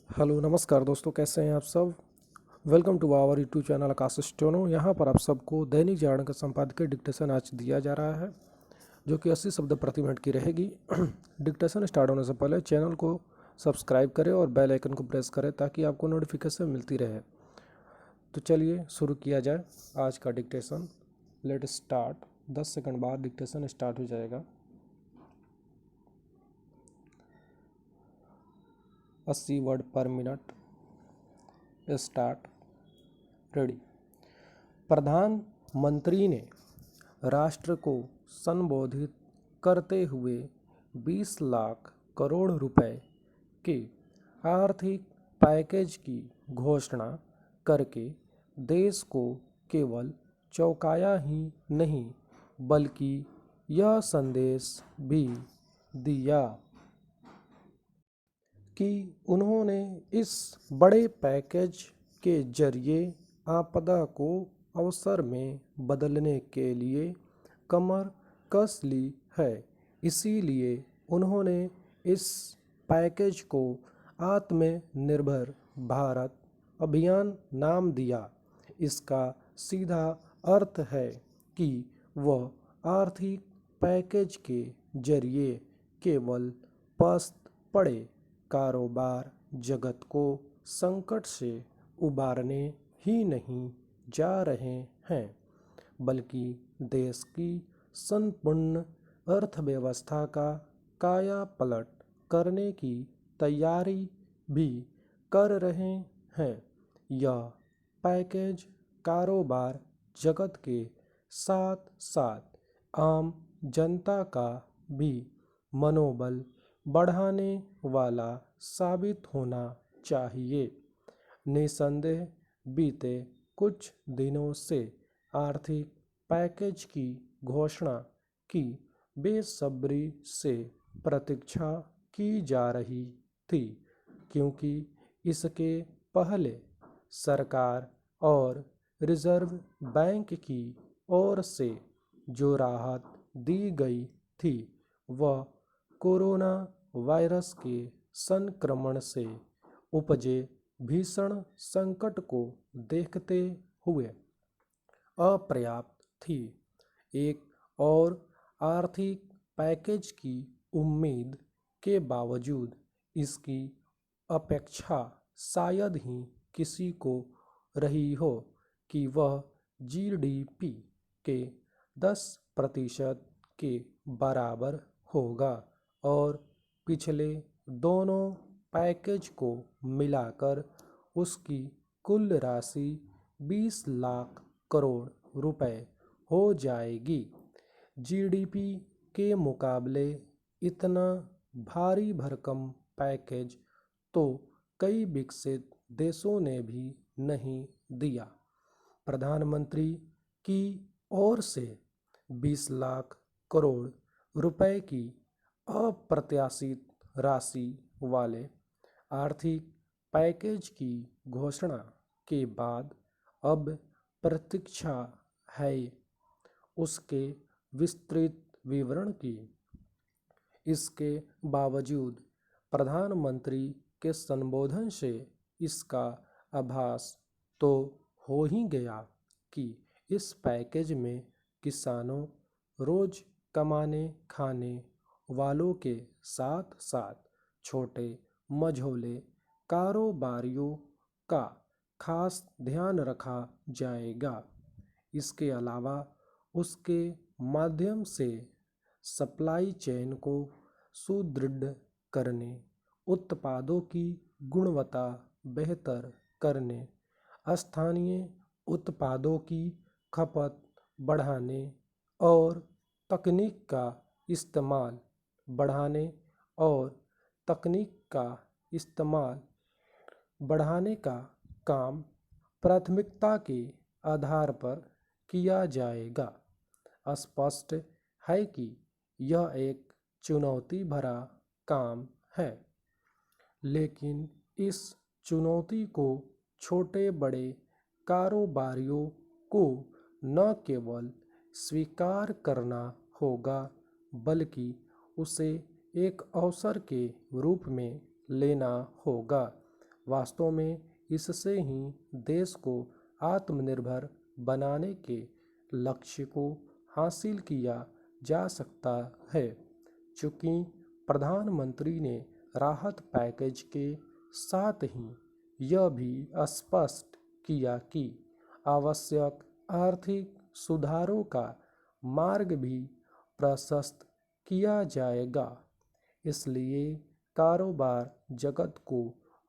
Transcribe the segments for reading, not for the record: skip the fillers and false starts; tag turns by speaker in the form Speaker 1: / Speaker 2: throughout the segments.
Speaker 1: Hello नमस्कार दोस्तों, कैसे हैं आप सब। Welcome to our YouTube channel Akash स्टोनो। यहाँ पर आप सबको दैनिक जागरण का संपादकीय डिक्टेशन आज दिया जा रहा है, जो कि 80 शब्द प्रति मिनट की रहेगी। डिक्टेशन स्टार्ट होने से पहले चैनल को सब्सक्राइब करें और बेल आइकन को प्रेस करें ताकि आपको नोटिफिकेशन मिलती रहे। तो चलिए शुरू किया जाए आज का डिक्टेशन। Let start. 10 सेकंड बाद डिक्टेशन स्टार्ट हो जाएगा। 80 वर्ड पर मिनट। स्टार्ट। रेडी। प्रधानमंत्री ने राष्ट्र को संबोधित करते हुए 20 लाख करोड़ रुपए के आर्थिक पैकेज की घोषणा करके देश को केवल चौंकाया ही नहीं बल्कि यह संदेश भी दिया कि उन्होंने इस बड़े पैकेज के जरिए आपदा को अवसर में बदलने के लिए कमर कस ली है। इसीलिए उन्होंने इस पैकेज को आत्मनिर्भर भारत अभियान नाम दिया। इसका सीधा अर्थ है कि वह आर्थिक पैकेज के जरिए केवल पस्त पड़े कारोबार जगत को संकट से उबारने ही नहीं जा रहे हैं, बल्कि देश की संपूर्ण अर्थव्यवस्था का काया पलट करने की तैयारी भी कर रहे हैं। यह पैकेज कारोबार जगत के साथ साथ आम जनता का भी मनोबल बढ़ाने वाला साबित होना चाहिए। निसंदेह बीते कुछ दिनों से आर्थिक पैकेज की घोषणा की बेसब्री से प्रतीक्षा की जा रही थी, क्योंकि इसके पहले सरकार और रिजर्व बैंक की ओर से जो राहत दी गई थी वह कोरोना वायरस के संक्रमण से उपजे भीषण संकट को देखते हुए अपर्याप्त थी। एक और आर्थिक पैकेज की उम्मीद के बावजूद इसकी अपेक्षा शायद ही किसी को रही हो कि वह जीडीपी के 10% के बराबर होगा और पिछले दोनों पैकेज को मिलाकर उसकी कुल राशि 20 लाख करोड़ रुपए हो जाएगी। जीडीपी के मुकाबले इतना भारी भरकम पैकेज तो कई विकसित देशों ने भी नहीं दिया। प्रधानमंत्री की ओर से 20 लाख करोड़ रुपए की अप्रत्याशित राशि वाले आर्थिक पैकेज की घोषणा के बाद अब प्रतीक्षा है उसके विस्तृत विवरण की। इसके बावजूद प्रधानमंत्री के संबोधन से इसका आभास तो हो ही गया कि इस पैकेज में किसानों, रोज कमाने खाने वालों के साथ साथ छोटे मझोले कारोबारियों का खास ध्यान रखा जाएगा। इसके अलावा उसके माध्यम से सप्लाई चेन को सुदृढ़ करने, उत्पादों की गुणवत्ता बेहतर करने, स्थानीय उत्पादों की खपत बढ़ाने और तकनीक का इस्तेमाल बढ़ाने और तकनीक का इस्तेमाल बढ़ाने का काम प्राथमिकता के आधार पर किया जाएगा। स्पष्ट है कि यह एक चुनौती भरा काम है, लेकिन इस चुनौती को छोटे बड़े कारोबारियों को न केवल स्वीकार करना होगा बल्कि उसे एक अवसर के रूप में लेना होगा। वास्तव में इससे ही देश को आत्मनिर्भर बनाने के लक्ष्य को हासिल किया जा सकता है। चूँकि प्रधानमंत्री ने राहत पैकेज के साथ ही यह भी स्पष्ट किया कि आवश्यक आर्थिक सुधारों का मार्ग भी प्रशस्त किया जाएगा, इसलिए कारोबार जगत को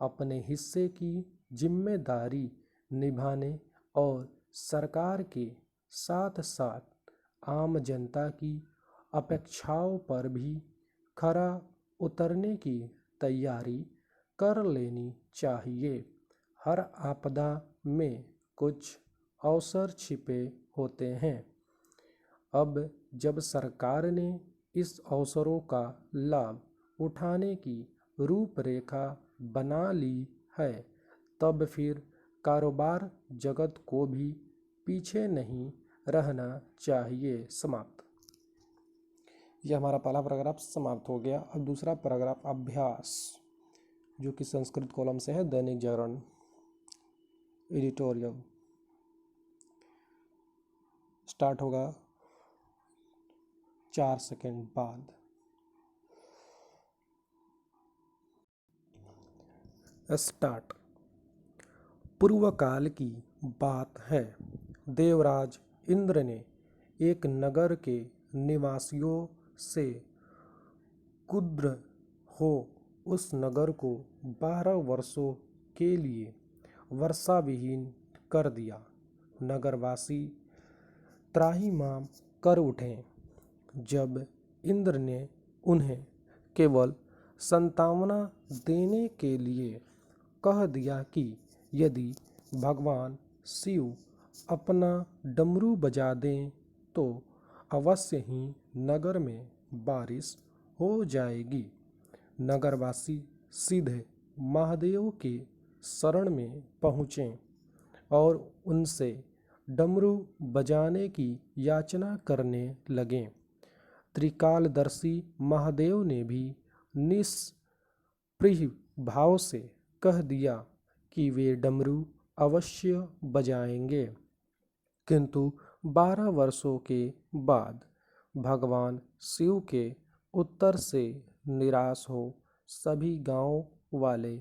Speaker 1: अपने हिस्से की जिम्मेदारी निभाने और सरकार के साथ साथ आम जनता की अपेक्षाओं पर भी खरा उतरने की तैयारी कर लेनी चाहिए। हर आपदा में कुछ अवसर छिपे होते हैं। अब जब सरकार ने इस अवसरों का लाभ उठाने की रूपरेखा बना ली है, तब फिर कारोबार जगत को भी पीछे नहीं रहना चाहिए। समाप्त। यह हमारा पहला पैराग्राफ समाप्त हो गया। अब दूसरा पैराग्राफ अभ्यास, जो कि संस्कृत कॉलम से है, दैनिक जागरण एडिटोरियल। स्टार्ट होगा 4 सेकंड बाद। स्टार्ट। पूर्व काल की बात है। देवराज इंद्र ने एक नगर के निवासियों से क्षुब्ध हो उस नगर को 12 वर्षों के लिए वर्षा विहीन कर दिया। नगरवासी त्राहिमाम कर उठे जब इंद्र ने उन्हें केवल सांत्वना देने के लिए कह दिया कि यदि भगवान शिव अपना डमरू बजा दें तो अवश्य ही नगर में बारिश हो जाएगी। नगरवासी सीधे महादेव के शरण में पहुँचे और उनसे डमरू बजाने की याचना करने लगे। त्रिकालदर्शी महादेव ने भी निष्पृह भाव से कह दिया कि वे डमरू अवश्य बजाएंगे, किंतु 12 वर्षों के बाद भगवान शिव के उत्तर से निराश हो सभी गांव वाले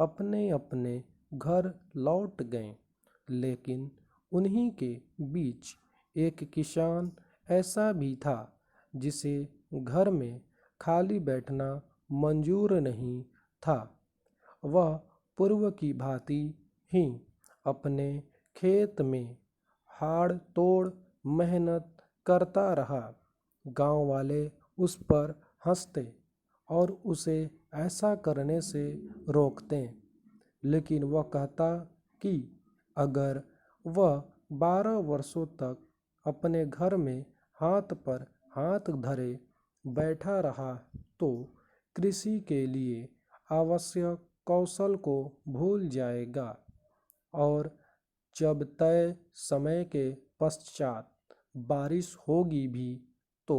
Speaker 1: अपने अपने घर लौट गए। लेकिन उन्हीं के बीच एक किसान ऐसा भी था जिसे घर में खाली बैठना मंजूर नहीं था। वह पूर्व की भांति ही अपने खेत में हाड़ तोड़ मेहनत करता रहा। गांव वाले उस पर हंसते और उसे ऐसा करने से रोकते, लेकिन वह कहता कि अगर वह 12 वर्षों तक अपने घर में हाथ पर हाथ धरे बैठा रहा तो कृषि के लिए आवश्यक कौशल को भूल जाएगा और जब तय समय के पश्चात बारिश होगी भी तो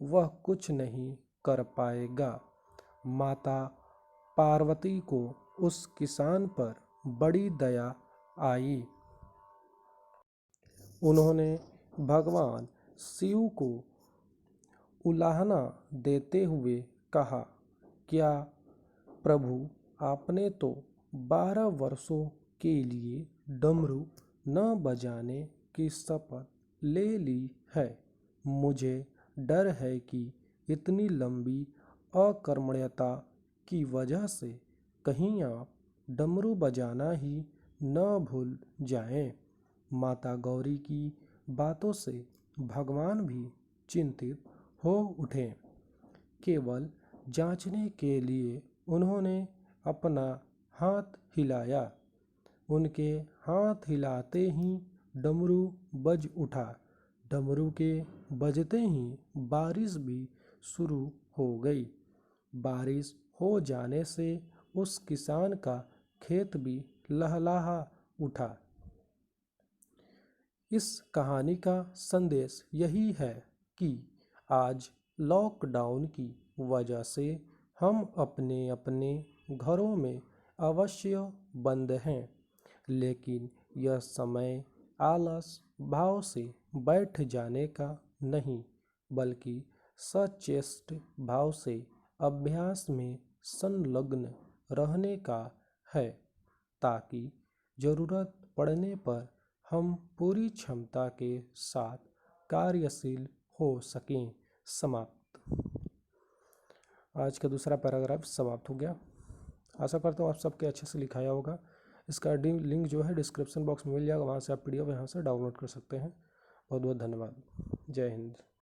Speaker 1: वह कुछ नहीं कर पाएगा। माता पार्वती को उस किसान पर बड़ी दया आई। उन्होंने भगवान शिव को उलाहना देते हुए कहा, क्या प्रभु, आपने तो 12 वर्षों के लिए डमरू न बजाने की शपथ ले ली है। मुझे डर है कि इतनी लंबी अकर्मण्यता की वजह से कहीं आप डमरू बजाना ही न भूल जाएं। माता गौरी की बातों से भगवान भी चिंतित हो उठे। केवल जांचने के लिए उन्होंने अपना हाथ हिलाया। उनके हाथ हिलाते ही डमरू बज उठा। डमरू के बजते ही बारिश भी शुरू हो गई। बारिश हो जाने से उस किसान का खेत भी लहलहा उठा। इस कहानी का संदेश यही है कि आज लॉकडाउन की वजह से हम अपने अपने घरों में अवश्य बंद हैं, लेकिन यह समय आलस भाव से बैठ जाने का नहीं, बल्कि सचेष्ट भाव से अभ्यास में संलग्न रहने का है, ताकि जरूरत पड़ने पर हम पूरी क्षमता के साथ कार्यशील हो सकें। समाप्त। आज का दूसरा पैराग्राफ समाप्त हो गया। आशा करता हूँ आप सबके अच्छे से लिखाया होगा। इसका लिंक जो है डिस्क्रिप्शन बॉक्स में मिल जाएगा, वहाँ से आप PDF यहाँ से डाउनलोड कर सकते हैं। बहुत बहुत धन्यवाद। जय हिंद।